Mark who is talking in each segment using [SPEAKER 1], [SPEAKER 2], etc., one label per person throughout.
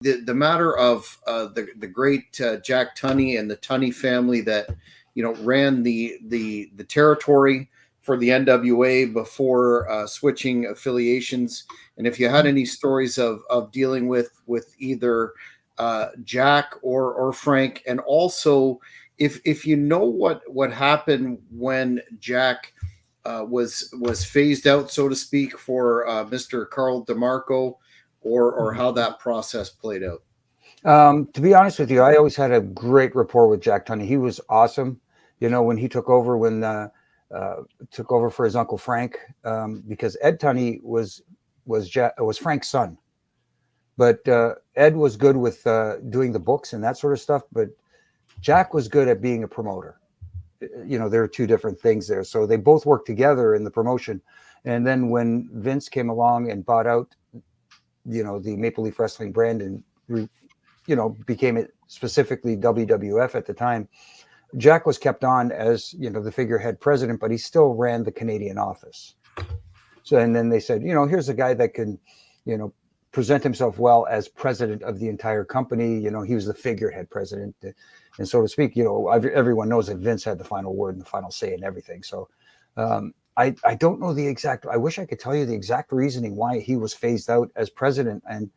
[SPEAKER 1] the matter of the great Jack Tunny and the Tunny family that ran the territory for the NWA before switching affiliations, and if you had any stories of dealing with either Jack or Frank, and also if you know what happened when Jack was phased out, so to speak, for Mr. Carl DeMarco, or how that process played out.
[SPEAKER 2] To be honest with you, I always had a great rapport with Jack Tunny. He was awesome. When he took over, took over for his uncle Frank, because Ed Tunny was Frank's son. But Ed was good with doing the books and that sort of stuff. But Jack was good at being a promoter. There are two different things there. So they both worked together in the promotion. And then when Vince came along and bought out, the Maple Leaf Wrestling brand and, became it specifically WWF at the time, Jack was kept on as, the figurehead president, but he still ran the Canadian office. So, and then they said, here's a guy that can, present himself well as president of the entire company. He was the figurehead president, and so to speak. Everyone knows that Vince had the final word and the final say in everything. So I don't know the exact. I wish I could tell you the exact reasoning why he was phased out as president. And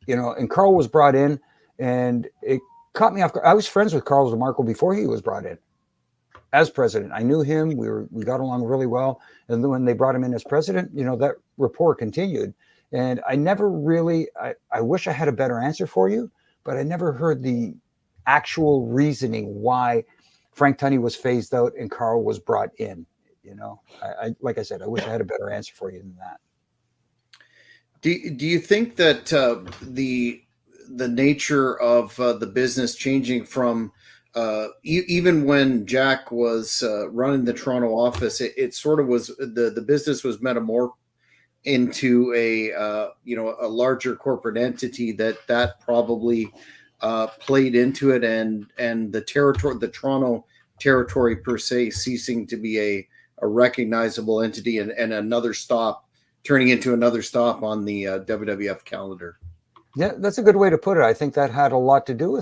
[SPEAKER 2] and Carl was brought in, and it caught me off guard. I was friends with Carl DeMarco before he was brought in as president. I knew him. We got along really well. And then when they brought him in as president, that rapport continued. And I never really, I wish I had a better answer for you, but I never heard the actual reasoning why Frank Tunny was phased out and Carl was brought in. I like I said, I wish I had a better answer for you than that.
[SPEAKER 1] Do you think that the nature of the business changing from even when Jack was running the Toronto office, it sort of was the business was metamorphed into a larger corporate entity that probably played into it, and the Toronto territory per se ceasing to be a recognizable entity, and another stop turning into another stop on the WWF calendar.
[SPEAKER 2] Yeah, that's a good way to put it. I think that had a lot to do with